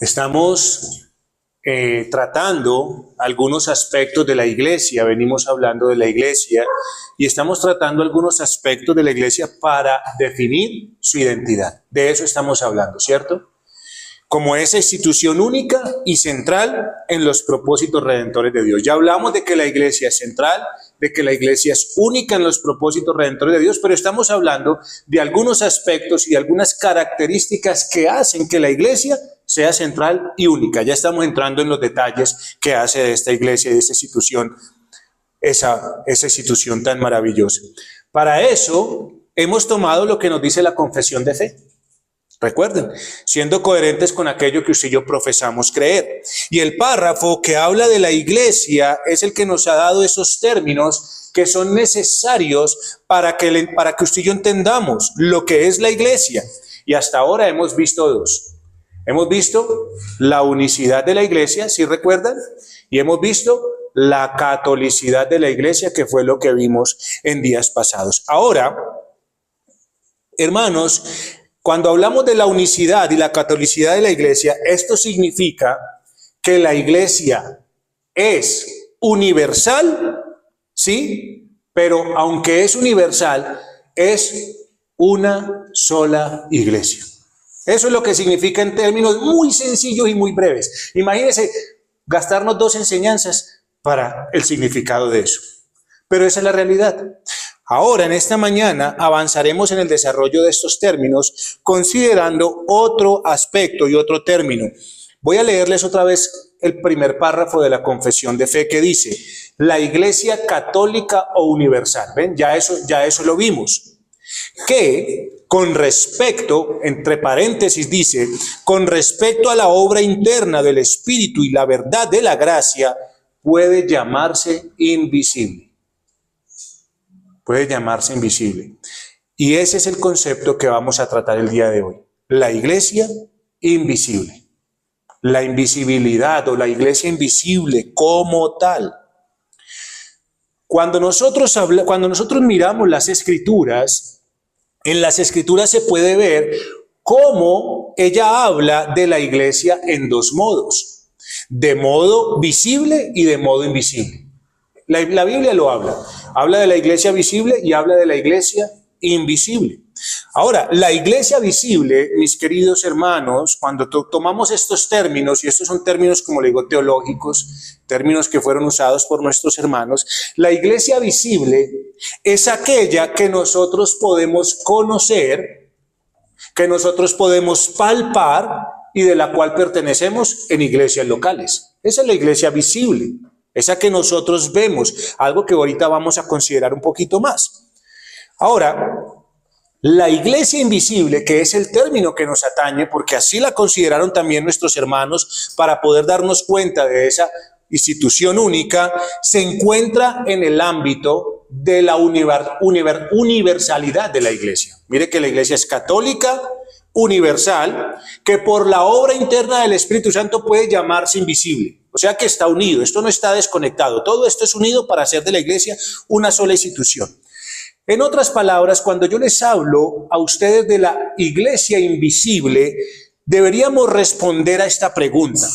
Estamos tratando algunos aspectos de la iglesia, venimos hablando de la iglesia y estamos tratando algunos aspectos de la iglesia para definir su identidad. De eso estamos hablando, ¿cierto? Como esa institución única y central en los propósitos redentores de Dios. Ya hablamos de que la iglesia es central, de que la iglesia es única en los propósitos redentores de Dios, pero estamos hablando de algunos aspectos y algunas características que hacen que la iglesia sea central y única. Ya estamos entrando en los detalles que hace de esta iglesia y de esta institución, esa institución tan maravillosa. Para eso hemos tomado lo que nos dice la confesión de fe. Recuerden, siendo coherentes con aquello que usted y yo profesamos creer. Y el párrafo que habla de la iglesia es el que nos ha dado esos términos que son necesarios para que usted y yo entendamos lo que es la iglesia. Y hasta ahora hemos visto dos. Hemos visto la unicidad de la iglesia, ¿sí recuerdan? Y hemos visto la catolicidad de la iglesia, que fue lo que vimos en días pasados. Ahora, hermanos, cuando hablamos de la unicidad y la catolicidad de la iglesia, esto significa que la iglesia es universal, ¿sí? Pero aunque es universal, es una sola iglesia. Eso es lo que significa en términos muy sencillos y muy breves. Imagínense gastarnos dos enseñanzas para el significado de eso. Pero esa es la realidad. Ahora, en esta mañana, avanzaremos en el desarrollo de estos términos, considerando otro aspecto y otro término. Voy a leerles otra vez el primer párrafo de la confesión de fe que dice, la iglesia católica o universal. ¿Ven? Ya eso lo vimos. Que con respecto, entre paréntesis dice, con respecto a la obra interna del Espíritu y la verdad de la gracia, puede llamarse invisible. Puede llamarse invisible. Y ese es el concepto que vamos a tratar el día de hoy. La iglesia invisible. La invisibilidad o la iglesia invisible como tal. Cuando nosotros miramos las escrituras, en las escrituras se puede ver cómo ella habla de la iglesia en dos modos. De modo visible y de modo invisible. La Biblia lo habla. Habla de la iglesia visible y habla de la iglesia invisible. Ahora, la iglesia visible, mis queridos hermanos, cuando tomamos estos términos, y estos son términos, como le digo, teológicos, términos que fueron usados por nuestros hermanos, la iglesia visible es aquella que nosotros podemos conocer, que nosotros podemos palpar y de la cual pertenecemos en iglesias locales. Esa es la iglesia visible. Esa que nosotros vemos, algo que ahorita vamos a considerar un poquito más. Ahora, la iglesia invisible, que es el término que nos atañe, porque así la consideraron también nuestros hermanos, para poder darnos cuenta de esa institución única, se encuentra en el ámbito de la universalidad de la iglesia. Mire que la iglesia es católica, universal, que por la obra interna del Espíritu Santo puede llamarse invisible. O sea que está unido, esto no está desconectado, todo esto es unido para hacer de la iglesia una sola institución. En otras palabras, cuando yo les hablo a ustedes de la iglesia invisible, deberíamos responder a esta pregunta,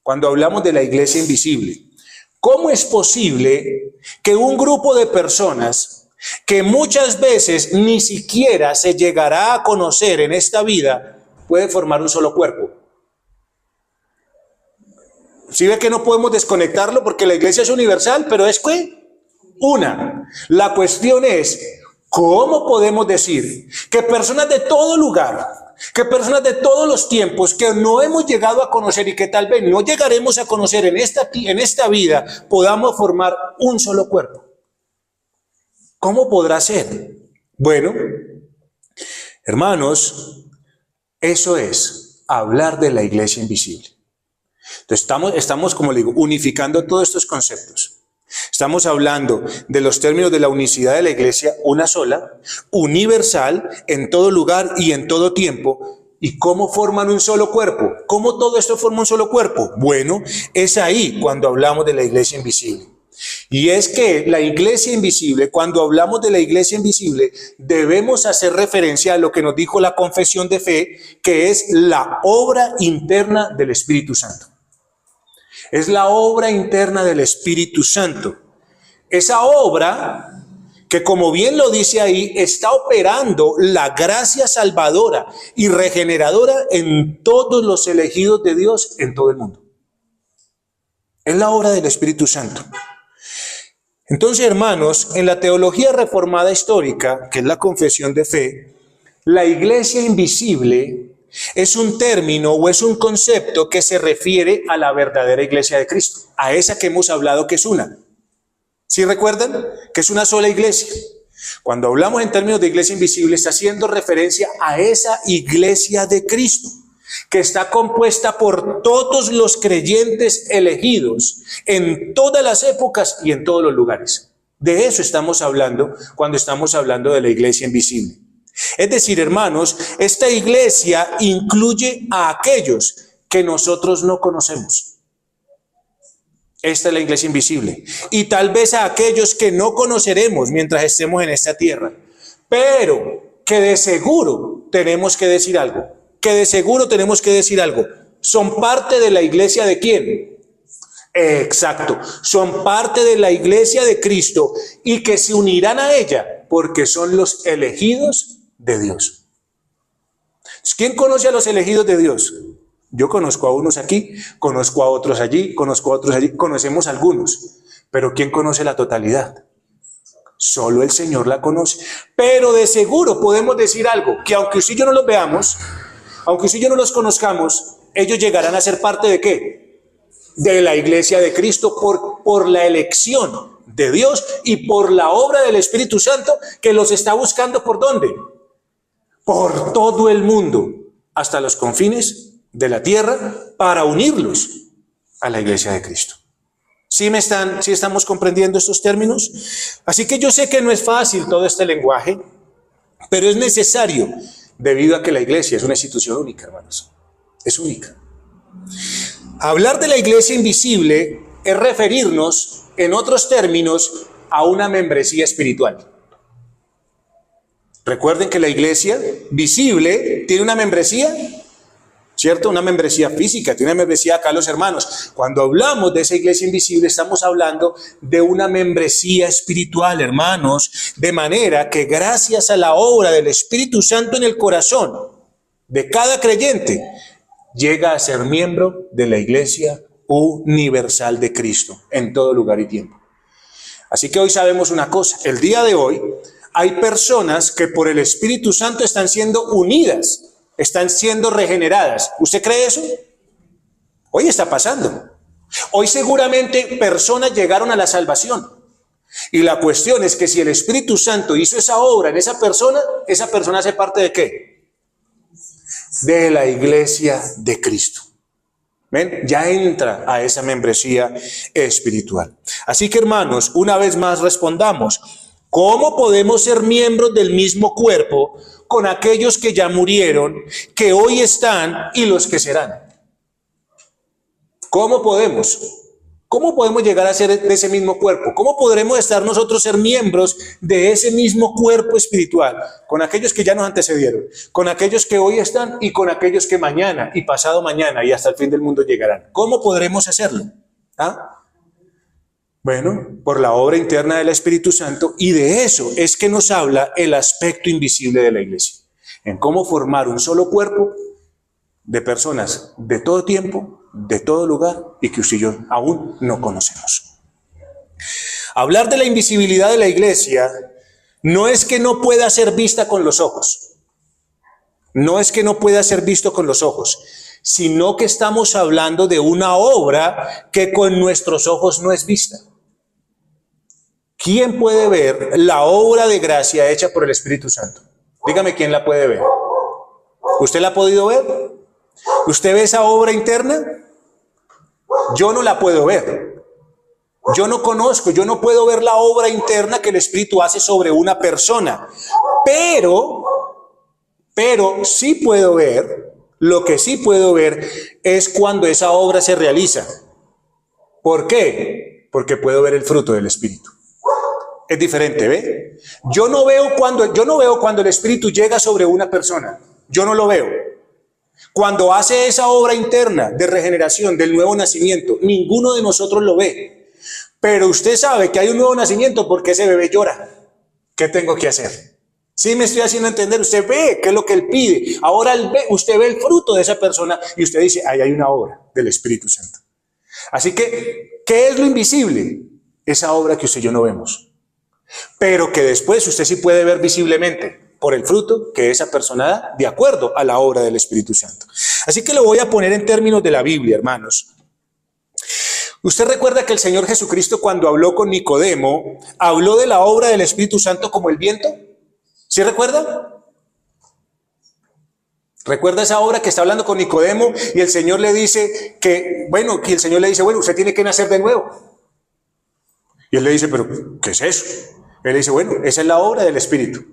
cuando hablamos de la iglesia invisible. ¿Cómo es posible que un grupo de personas que muchas veces ni siquiera se llegará a conocer en esta vida puede formar un solo cuerpo? ¿Sí ve que no podemos desconectarlo porque la iglesia es universal, pero es que una? La cuestión es, ¿cómo podemos decir que personas de todo lugar, que personas de todos los tiempos que no hemos llegado a conocer y que tal vez no llegaremos a conocer en esta vida, podamos formar un solo cuerpo? ¿Cómo podrá ser? Bueno, hermanos, eso es hablar de la iglesia invisible. Entonces estamos, como le digo, unificando todos estos conceptos. Estamos hablando de los términos de la unicidad de la iglesia, una sola, universal, en todo lugar y en todo tiempo. ¿Y cómo forman un solo cuerpo? ¿Cómo todo esto forma un solo cuerpo? Bueno, es ahí cuando hablamos de la iglesia invisible. Y es que la iglesia invisible, cuando hablamos de la iglesia invisible, debemos hacer referencia a lo que nos dijo la confesión de fe, que es la obra interna del Espíritu Santo. Es la obra interna del Espíritu Santo. Esa obra que, como bien lo dice ahí, está operando la gracia salvadora y regeneradora en todos los elegidos de Dios en todo el mundo. Es la obra del Espíritu Santo. Entonces, hermanos, en la teología reformada histórica, que es la confesión de fe, la iglesia invisible es un término o es un concepto que se refiere a la verdadera iglesia de Cristo, a esa que hemos hablado que es una. ¿Sí recuerdan? Que es una sola iglesia. Cuando hablamos en términos de iglesia invisible, está haciendo referencia a esa iglesia de Cristo, que está compuesta por todos los creyentes elegidos en todas las épocas y en todos los lugares. De eso estamos hablando cuando estamos hablando de la iglesia invisible. Es decir, hermanos, esta iglesia incluye a aquellos que nosotros no conocemos. Esta es la iglesia invisible. Y tal vez a aquellos que no conoceremos mientras estemos en esta tierra. Pero que de seguro tenemos que decir algo. Que de seguro tenemos que decir algo. ¿Son parte de la iglesia de quién? Exacto. Son parte de la iglesia de Cristo y que se unirán a ella porque son los elegidos de Dios. ¿Quién conoce a los elegidos de Dios? Yo conozco a unos aquí, conozco a otros allí, conozco a otros allí, conocemos a algunos. Pero ¿quién conoce la totalidad? Solo el Señor la conoce. Pero de seguro podemos decir algo, que aunque usted y yo no los veamos, aunque usted y yo no los conozcamos, ellos llegarán a ser parte ¿de qué? De la iglesia de Cristo por la elección de Dios y por la obra del Espíritu Santo que los está buscando ¿por dónde? Por todo el mundo, hasta los confines de la tierra, para unirlos a la iglesia de Cristo. ¿Sí estamos comprendiendo estos términos? Así que yo sé que no es fácil todo este lenguaje, pero es necesario debido a que la iglesia es una institución única, hermanos. Es única. Hablar de la iglesia invisible es referirnos, en otros términos, a una membresía espiritual. Recuerden que la iglesia visible tiene una membresía, ¿cierto? Una membresía física, tiene una membresía acá los hermanos. Cuando hablamos de esa iglesia invisible, estamos hablando de una membresía espiritual, hermanos, de manera que gracias a la obra del Espíritu Santo en el corazón de cada creyente, llega a ser miembro de la iglesia universal de Cristo en todo lugar y tiempo. Así que hoy sabemos una cosa, el día de hoy hay personas que por el Espíritu Santo están siendo unidas, están siendo regeneradas. ¿Usted cree eso? Hoy está pasando. Hoy seguramente personas llegaron a la salvación. Y la cuestión es que si el Espíritu Santo hizo esa obra en esa persona hace parte ¿de qué? De la iglesia de Cristo. ¿Ven? Ya entra a esa membresía espiritual. Así que, hermanos, una vez más respondamos. ¿Cómo podemos ser miembros del mismo cuerpo con aquellos que ya murieron, que hoy están y los que serán? ¿Cómo podemos? ¿Cómo podemos llegar a ser de ese mismo cuerpo? ¿Cómo podremos estar nosotros ser miembros de ese mismo cuerpo espiritual? Con aquellos que ya nos antecedieron, con aquellos que hoy están y con aquellos que mañana y pasado mañana y hasta el fin del mundo llegarán. ¿Cómo podremos hacerlo? ¿Ah? Bueno, por la obra interna del Espíritu Santo, y de eso es que nos habla el aspecto invisible de la iglesia, en cómo formar un solo cuerpo de personas de todo tiempo, de todo lugar, y que usted y yo aún no conocemos. Hablar de la invisibilidad de la iglesia no es que no pueda ser vista con los ojos, no es que no pueda ser visto con los ojos, sino que estamos hablando de una obra que con nuestros ojos no es vista. ¿Quién puede ver la obra de gracia hecha por el Espíritu Santo? Dígame quién la puede ver. ¿Usted la ha podido ver? ¿Usted ve esa obra interna? Yo no la puedo ver. Yo no conozco, yo no puedo ver la obra interna que el Espíritu hace sobre una persona. Pero sí puedo ver, lo que sí puedo ver es cuando esa obra se realiza. ¿Por qué? Porque puedo ver el fruto del Espíritu. Es diferente, ¿ve? Yo no veo cuando el Espíritu llega sobre una persona. Yo no lo veo. Cuando hace esa obra interna de regeneración, del nuevo nacimiento, ninguno de nosotros lo ve. Pero usted sabe que hay un nuevo nacimiento porque ese bebé llora. ¿Qué tengo que hacer? Sí, me estoy haciendo entender. Usted ve qué es lo que él pide. Ahora usted ve el fruto de esa persona y usted dice, ahí hay una obra del Espíritu Santo. Así que, ¿qué es lo invisible? Esa obra que usted y yo no vemos. Pero que después usted sí puede ver visiblemente por el fruto que esa persona da de acuerdo a la obra del Espíritu Santo. Así que lo voy a poner en términos de la Biblia, hermanos. Usted recuerda que el Señor Jesucristo, cuando habló con Nicodemo, habló de la obra del Espíritu Santo como el viento. ¿Sí recuerda? ¿Recuerda esa obra que está hablando con Nicodemo y el Señor le dice bueno, usted tiene que nacer de nuevo? Y él le dice, pero ¿qué es eso? Él le dice, bueno, esa es la obra del Espíritu.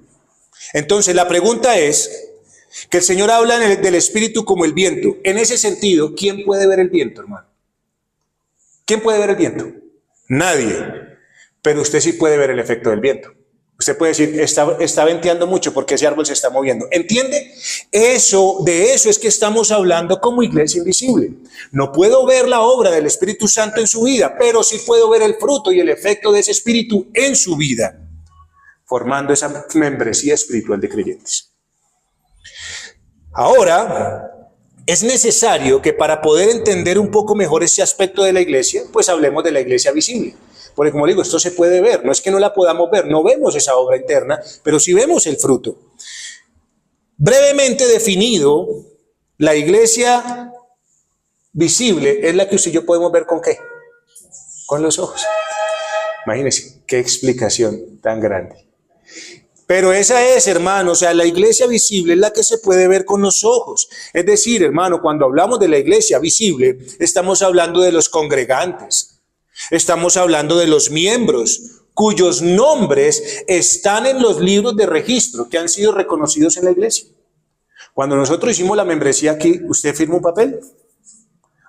Entonces la pregunta es que el Señor habla del Espíritu como el viento. En ese sentido, ¿quién puede ver el viento, hermano? ¿Quién puede ver el viento? Nadie. Pero usted sí puede ver el efecto del viento. Usted puede decir, está venteando mucho porque ese árbol se está moviendo. ¿Entiende? De eso es que estamos hablando como iglesia invisible. No puedo ver la obra del Espíritu Santo en su vida, pero sí puedo ver el fruto y el efecto de ese Espíritu en su vida, formando esa membresía espiritual de creyentes. Ahora, es necesario que para poder entender un poco mejor ese aspecto de la iglesia, pues hablemos de la iglesia visible. Porque como digo, esto se puede ver, no es que no la podamos ver, no vemos esa obra interna, pero sí vemos el fruto. Brevemente definido, la iglesia visible es la que usted y yo podemos ver ¿con qué? Con los ojos. Imagínense, qué explicación tan grande. Pero esa es, hermano, o sea, la iglesia visible es la que se puede ver con los ojos. Es decir, hermano, cuando hablamos de la iglesia visible, estamos hablando de los congregantes. Estamos hablando de los miembros cuyos nombres están en los libros de registro que han sido reconocidos en la iglesia. Cuando nosotros hicimos la membresía aquí, ¿usted firma un papel?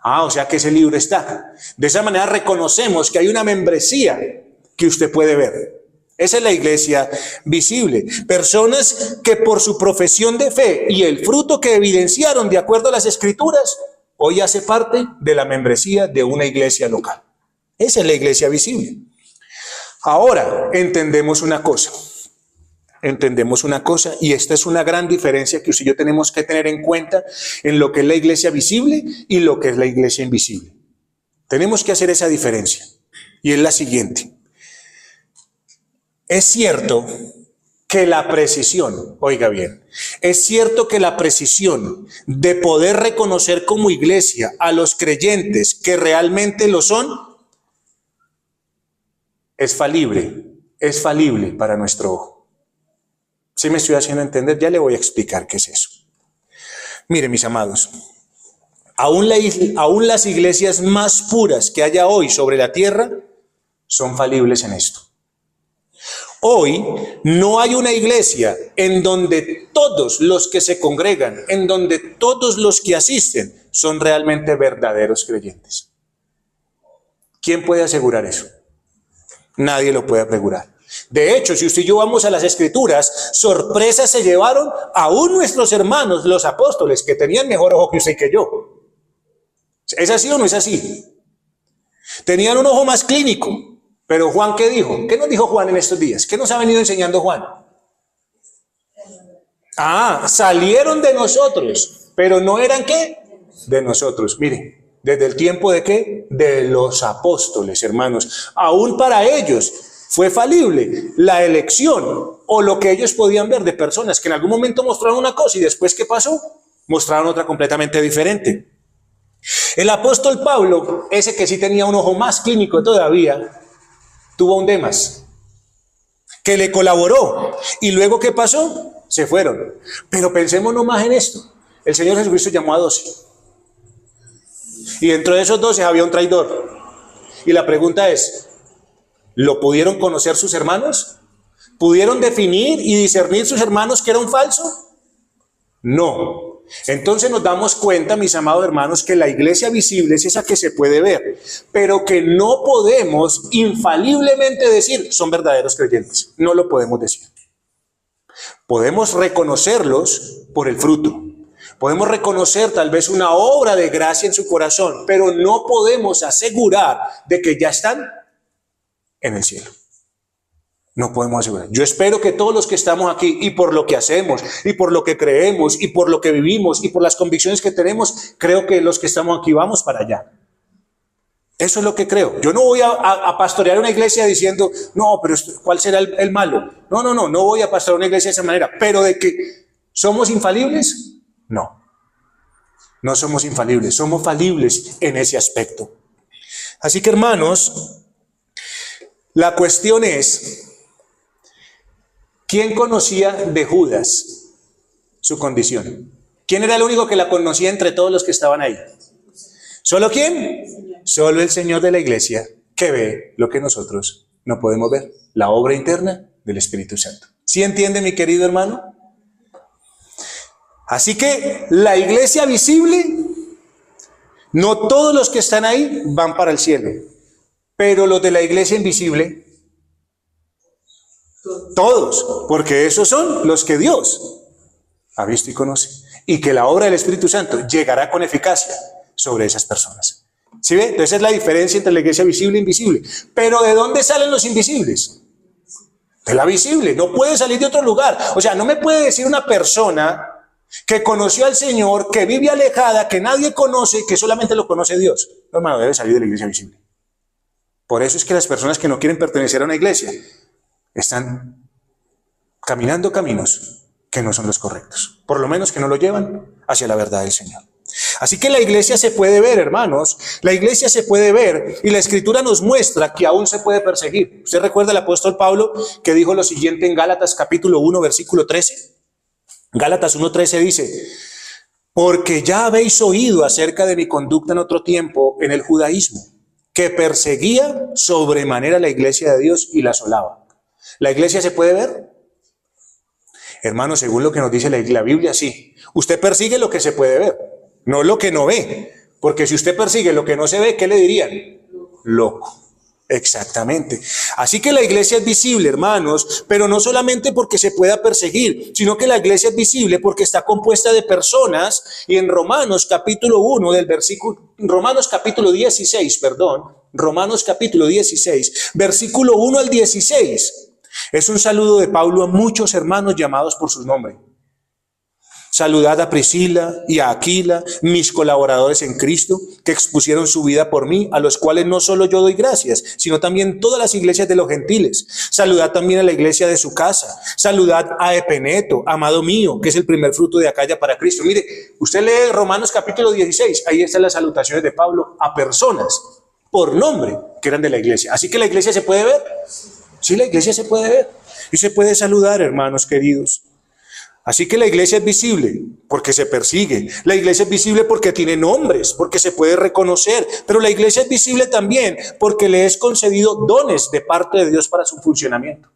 O sea que ese libro está. De esa manera reconocemos que hay una membresía que usted puede ver. Esa es la iglesia visible. Personas que por su profesión de fe y el fruto que evidenciaron de acuerdo a las Escrituras, hoy hace parte de la membresía de una iglesia local. Esa es la iglesia visible. Ahora entendemos una cosa y esta es una gran diferencia que usted y yo tenemos que tener en cuenta en lo que es la iglesia visible y lo que es la iglesia invisible. Tenemos que hacer esa diferencia y es la siguiente. Es cierto que la precisión, oiga bien, es cierto que la precisión de poder reconocer como iglesia a los creyentes que realmente lo son, es falible para nuestro ojo. ¿Sí me estoy haciendo entender? Ya le voy a explicar qué es eso. Miren, mis amados, aún las iglesias más puras que haya hoy sobre la tierra son falibles en esto. Hoy no hay una iglesia en donde todos los que se congregan, en donde todos los que asisten son realmente verdaderos creyentes. ¿Quién puede asegurar eso? Nadie lo puede asegurar. De hecho, si usted y yo vamos a las Escrituras, sorpresas se llevaron aún nuestros hermanos, los apóstoles, que tenían mejor ojo que usted y que yo. ¿Es así o no es así? Tenían un ojo más clínico. Pero Juan, ¿qué dijo? ¿Qué nos dijo Juan en estos días? ¿Qué nos ha venido enseñando Juan? Salieron de nosotros, pero no eran ¿qué? De nosotros. Miren. ¿Desde el tiempo de qué? De los apóstoles, hermanos. Aún para ellos fue falible la elección o lo que ellos podían ver de personas que en algún momento mostraron una cosa y después ¿qué pasó? Mostraron otra completamente diferente. El apóstol Pablo, ese que sí tenía un ojo más clínico todavía, tuvo un Demas que le colaboró. ¿Y luego qué pasó? Se fueron. Pero pensemos nomás en esto. El Señor Jesucristo llamó a 12. Y dentro de esos 12 había un traidor. Y la pregunta es, ¿lo pudieron conocer sus hermanos? ¿Pudieron definir y discernir sus hermanos que era un falso? No. Entonces nos damos cuenta, mis amados hermanos, que la iglesia visible es esa que se puede ver, pero que no podemos infaliblemente decir son verdaderos creyentes. No lo podemos decir. Podemos reconocerlos por el fruto. Podemos reconocer tal vez una obra de gracia en su corazón, pero no podemos asegurar de que ya están en el cielo. No podemos asegurar. Yo espero que todos los que estamos aquí, y por lo que hacemos, y por lo que creemos, y por lo que vivimos, y por las convicciones que tenemos, creo que los que estamos aquí vamos para allá. Eso es lo que creo. Yo no voy a pastorear una iglesia diciendo, no, pero ¿cuál será el malo? No voy a pastorear una iglesia de esa manera. Pero de que somos infalibles, no somos infalibles, somos falibles en ese aspecto. Así que, hermanos, la cuestión es, ¿quién conocía de Judas su condición? ¿Quién era el único que la conocía entre todos los que estaban ahí? ¿Solo quién? Solo el Señor de la iglesia, que ve lo que nosotros no podemos ver, la obra interna del Espíritu Santo. ¿Sí entiende, mi querido hermano? Así que la iglesia visible, no todos los que están ahí van para el cielo, pero los de la iglesia invisible, todos, porque esos son los que Dios ha visto y conoce, y que la obra del Espíritu Santo llegará con eficacia sobre esas personas. ¿Sí ve? Entonces es la diferencia entre la iglesia visible e invisible. Pero ¿de dónde salen los invisibles? De la visible. No puede salir de otro lugar. O sea, no me puede decir una persona que conoció al Señor, que vive alejada, que nadie conoce, que solamente lo conoce Dios. No, hermano, debe salir de la iglesia visible. Por eso es que las personas que no quieren pertenecer a una iglesia están caminando caminos que no son los correctos. Por lo menos que no lo llevan hacia la verdad del Señor. Así que la iglesia se puede ver, hermanos. La iglesia se puede ver y la Escritura nos muestra que aún se puede perseguir. ¿Usted recuerda el apóstol Pablo que dijo lo siguiente en Gálatas capítulo 1, versículo 13? Gálatas 1:13 dice, porque ya habéis oído acerca de mi conducta en otro tiempo en el judaísmo, que perseguía sobremanera la iglesia de Dios y la asolaba. ¿La iglesia se puede ver? Hermano, según lo que nos dice la Biblia, sí. Usted persigue lo que se puede ver, no lo que no ve. Porque si usted persigue lo que no se ve, ¿qué le dirían? Loco. Exactamente. Así que la iglesia es visible, hermanos, pero no solamente porque se pueda perseguir, sino que la iglesia es visible porque está compuesta de personas, y en Romanos capítulo 1 del versículo, Romanos capítulo 16, versículo 1 al 16, es un saludo de Pablo a muchos hermanos llamados por su nombre. Saludad a Priscila y a Aquila, mis colaboradores en Cristo, que expusieron su vida por mí, a los cuales no solo yo doy gracias, sino también todas las iglesias de los gentiles. Saludad también a la iglesia de su casa. Saludad a Epeneto, amado mío, que es el primer fruto de Acaya para Cristo. Mire, usted lee Romanos capítulo 16, ahí están las salutaciones de Pablo a personas por nombre que eran de la iglesia. Así que la iglesia se puede ver. Sí, la iglesia se puede ver y se puede saludar, hermanos queridos. Así que la iglesia es visible porque se persigue. La iglesia es visible porque tiene nombres, porque se puede reconocer. Pero la iglesia es visible también porque le es concedido dones de parte de Dios para su funcionamiento.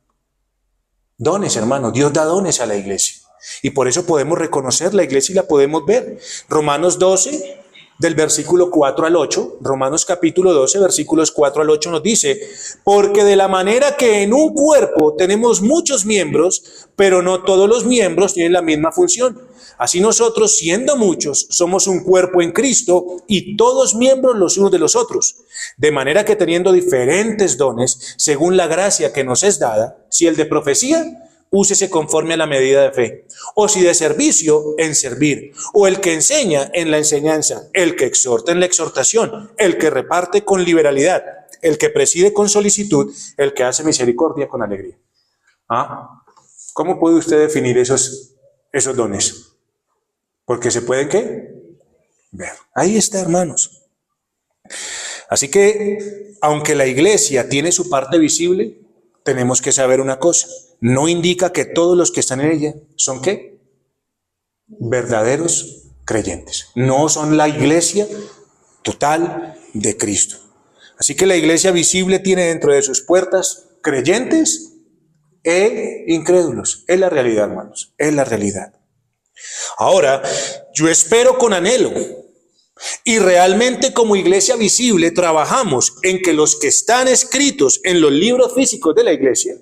Dones, hermanos. Dios da dones a la iglesia. Y por eso podemos reconocer la iglesia y la podemos ver. Romanos 12, del versículo 4 al 8, Romanos capítulo 12, versículos 4 al 8 nos dice, porque de la manera que en un cuerpo tenemos muchos miembros, pero no todos los miembros tienen la misma función. Así nosotros, siendo muchos, somos un cuerpo en Cristo y todos miembros los unos de los otros. De manera que teniendo diferentes dones, según la gracia que nos es dada, si el de profecía, úsese conforme a la medida de fe, o si de servicio, en servir, o el que enseña en la enseñanza, el que exhorta en la exhortación, el que reparte con liberalidad, el que preside con solicitud, el que hace misericordia con alegría. ¿Ah? ¿Cómo puede usted definir esos dones? Porque se pueden, ¿qué? Ver. Ahí está, hermanos. Así que, aunque la iglesia tiene su parte visible, tenemos que saber una cosa. No indica que todos los que están en ella son ¿qué? Verdaderos creyentes. No son la iglesia total de Cristo. Así que la iglesia visible tiene dentro de sus puertas creyentes e incrédulos. Es la realidad, hermanos. Es la realidad. Ahora, yo espero con anhelo y realmente como iglesia visible trabajamos en que los que están escritos en los libros físicos de la iglesia,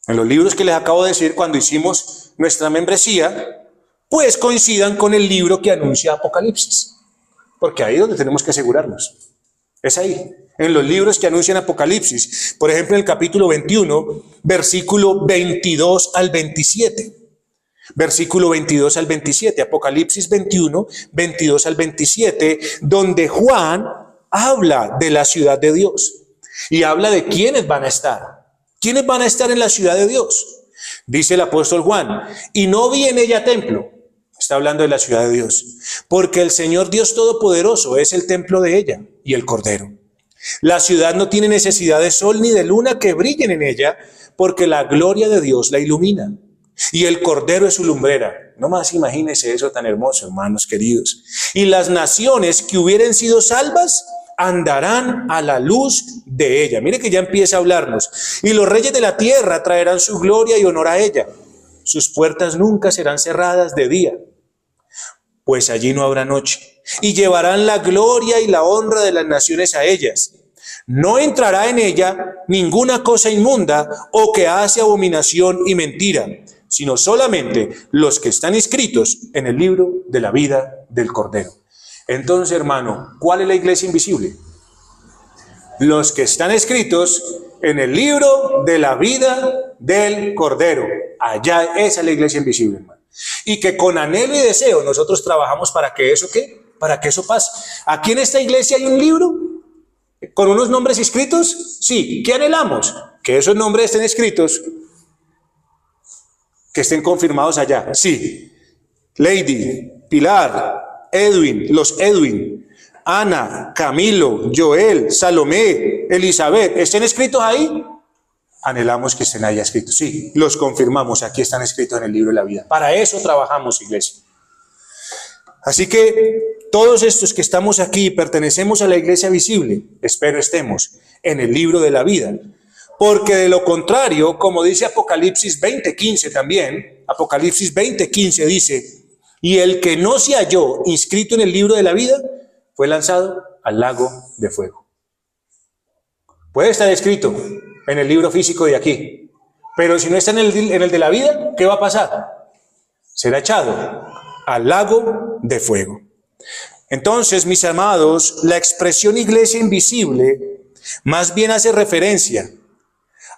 en los libros que les acabo de decir cuando hicimos nuestra membresía, pues coincidan con el libro que anuncia Apocalipsis. Porque ahí es donde tenemos que asegurarnos. Es ahí, en los libros que anuncian Apocalipsis. Por ejemplo, en el capítulo 21, versículo 22 al 27. Versículo 22 al 27, Apocalipsis 21, 22 al 27, donde Juan habla de la ciudad de Dios y habla de quiénes van a estar. ¿Quiénes van a estar en la ciudad de Dios? Dice el apóstol Juan, y no vi en ella templo. Está hablando de la ciudad de Dios, porque el Señor Dios Todopoderoso es el templo de ella y el Cordero. La ciudad no tiene necesidad de sol ni de luna que brillen en ella, porque la gloria de Dios la ilumina. Y el Cordero es su lumbrera. No más imagínense eso tan hermoso, hermanos queridos. Y las naciones que hubieren sido salvas andarán a la luz de ella. Mire que ya empieza a hablarnos. Y los reyes de la tierra traerán su gloria y honor a ella. Sus puertas nunca serán cerradas de día, pues allí no habrá noche. Y llevarán la gloria y la honra de las naciones a ellas. No entrará en ella ninguna cosa inmunda o que hace abominación y mentira, sino solamente los que están inscritos en el libro de la vida del Cordero. Entonces, hermano, ¿cuál es la iglesia invisible? Los que están escritos en el libro de la vida del Cordero. Allá, esa es la iglesia invisible, hermano. Y que con anhelo y deseo nosotros trabajamos para que eso, ¿qué? Para que eso pase. Aquí en esta iglesia hay un libro con unos nombres escritos. Sí, ¿qué anhelamos? Que esos nombres estén escritos, que estén confirmados allá. Sí, Lady, Pilar, Edwin, los Edwin, Ana, Camilo, Joel, Salomé, Elizabeth, ¿estén escritos ahí? Anhelamos que estén ahí escritos. Sí, los confirmamos, aquí están escritos en el libro de la vida. Para eso trabajamos, iglesia. Así que todos estos que estamos aquí pertenecemos a la iglesia visible, espero estemos en el libro de la vida. Porque de lo contrario, como dice Apocalipsis 20:15 también, Apocalipsis 20:15 dice, y el que no se halló inscrito en el libro de la vida, fue lanzado al lago de fuego. Puede estar escrito en el libro físico de aquí, pero si no está en el de la vida, ¿qué va a pasar? Será echado al lago de fuego. Entonces, mis amados, la expresión iglesia invisible más bien hace referencia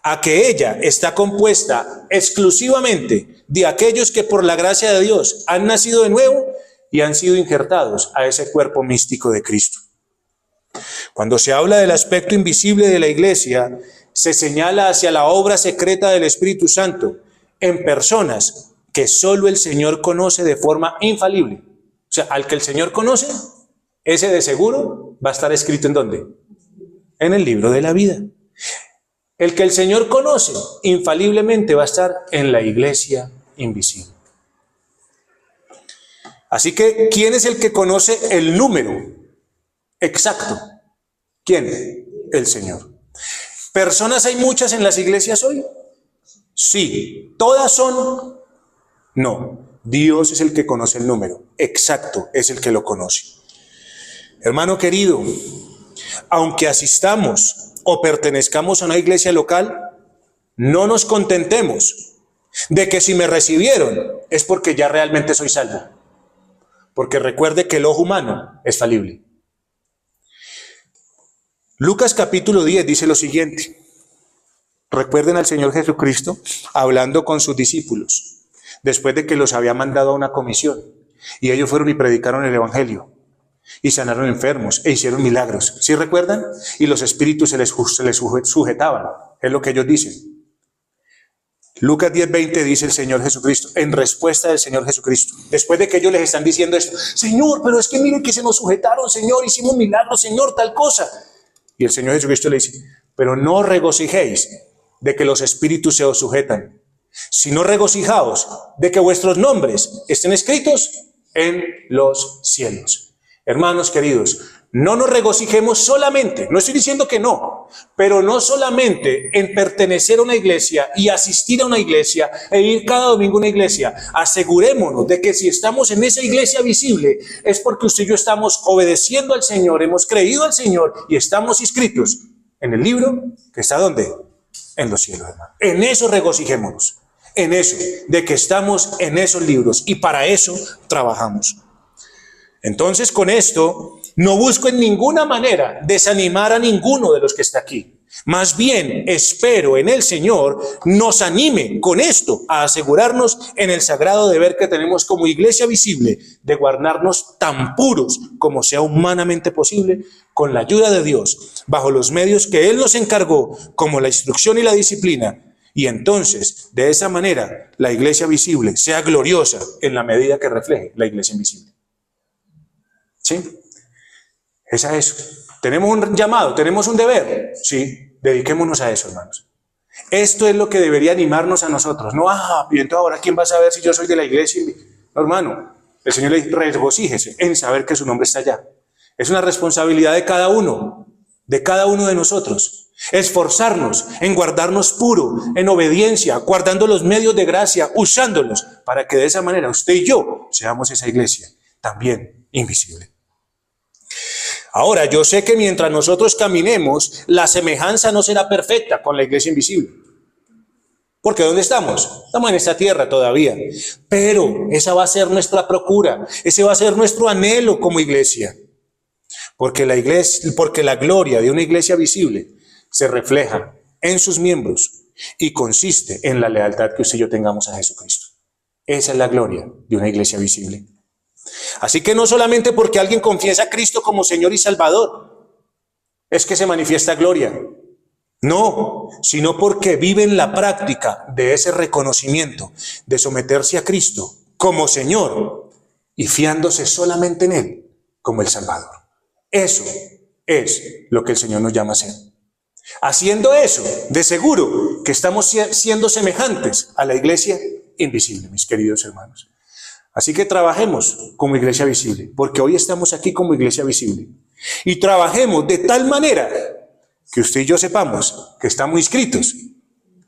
a que ella está compuesta exclusivamente de aquellos que por la gracia de Dios han nacido de nuevo y han sido injertados a ese cuerpo místico de Cristo. Cuando se habla del aspecto invisible de la iglesia, se señala hacia la obra secreta del Espíritu Santo en personas que solo el Señor conoce de forma infalible. O sea, al que el Señor conoce, ese de seguro va a estar escrito ¿en dónde? En el libro de la vida. El que el Señor conoce infaliblemente va a estar en la iglesia invisible. Así que, ¿quién es el que conoce el número exacto? ¿Quién? El Señor. ¿Personas hay muchas en las iglesias hoy? Sí. ¿Todas son? No. Dios es el que conoce el número exacto, es el que lo conoce. Hermano querido, aunque asistamos o pertenezcamos a una iglesia local, no nos contentemos de que si me recibieron es porque ya realmente soy salvo. Porque recuerde que el ojo humano es falible. Lucas capítulo 10 dice lo siguiente. Recuerden al Señor Jesucristo hablando con sus discípulos después de que los había mandado a una comisión. Y ellos fueron y predicaron el evangelio. Y sanaron enfermos e hicieron milagros. ¿Sí recuerdan? Y los espíritus se les sujetaban. Es lo que ellos dicen. Lucas 10:20 dice el Señor Jesucristo, en respuesta del Señor Jesucristo, después de que ellos les están diciendo esto, Señor, pero es que miren que se nos sujetaron, Señor, hicimos milagros, Señor, tal cosa. Y el Señor Jesucristo le dice, pero no os regocijéis de que los espíritus se os sujetan, sino regocijaos de que vuestros nombres estén escritos en los cielos. Hermanos queridos, no nos regocijemos solamente, no estoy diciendo que no, pero no solamente en pertenecer a una iglesia y asistir a una iglesia e ir cada domingo a una iglesia. Asegurémonos de que si estamos en esa iglesia visible es porque usted y yo estamos obedeciendo al Señor, hemos creído al Señor y estamos inscritos en el libro que está ¿dónde? En los cielos, hermano. En eso regocijémonos, en eso, de que estamos en esos libros y para eso trabajamos. Entonces, con esto, no busco en ninguna manera desanimar a ninguno de los que está aquí. Más bien, espero en el Señor nos anime con esto a asegurarnos en el sagrado deber que tenemos como iglesia visible de guardarnos tan puros como sea humanamente posible con la ayuda de Dios, bajo los medios que Él nos encargó, como la instrucción y la disciplina. Y entonces, de esa manera, la iglesia visible sea gloriosa en la medida que refleje la iglesia invisible. ¿Sí? Es a eso. Tenemos un llamado, tenemos un deber. Sí, dediquémonos a eso, hermanos. Esto es lo que debería animarnos a nosotros. No, y entonces ahora ¿quién va a saber si yo soy de la iglesia? No, hermano, el Señor le dice, regocíjese en saber que su nombre está allá. Es una responsabilidad de cada uno de nosotros. Esforzarnos en guardarnos puro, en obediencia, guardando los medios de gracia, usándolos, para que de esa manera usted y yo seamos esa iglesia también invisible. Ahora, yo sé que mientras nosotros caminemos, la semejanza no será perfecta con la iglesia invisible. Porque ¿dónde estamos? Estamos en esta tierra todavía. Pero esa va a ser nuestra procura, ese va a ser nuestro anhelo como iglesia. Porque la gloria de una iglesia visible se refleja en sus miembros y consiste en la lealtad que usted y yo tengamos a Jesucristo. Esa es la gloria de una iglesia visible. Así que no solamente porque alguien confiesa a Cristo como Señor y Salvador, es que se manifiesta gloria. No, sino porque vive en la práctica de ese reconocimiento, de someterse a Cristo como Señor y fiándose solamente en Él como el Salvador. Eso es lo que el Señor nos llama a hacer. Haciendo eso, de seguro que estamos siendo semejantes a la iglesia invisible, mis queridos hermanos. Así que trabajemos como iglesia visible, porque hoy estamos aquí como iglesia visible. Y trabajemos de tal manera que usted y yo sepamos que estamos inscritos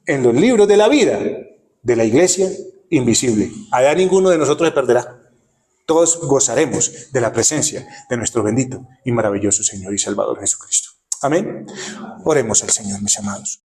en los libros de la vida de la iglesia invisible. Allá ninguno de nosotros se perderá. Todos gozaremos de la presencia de nuestro bendito y maravilloso Señor y Salvador Jesucristo. Amén. Oremos al Señor, mis amados.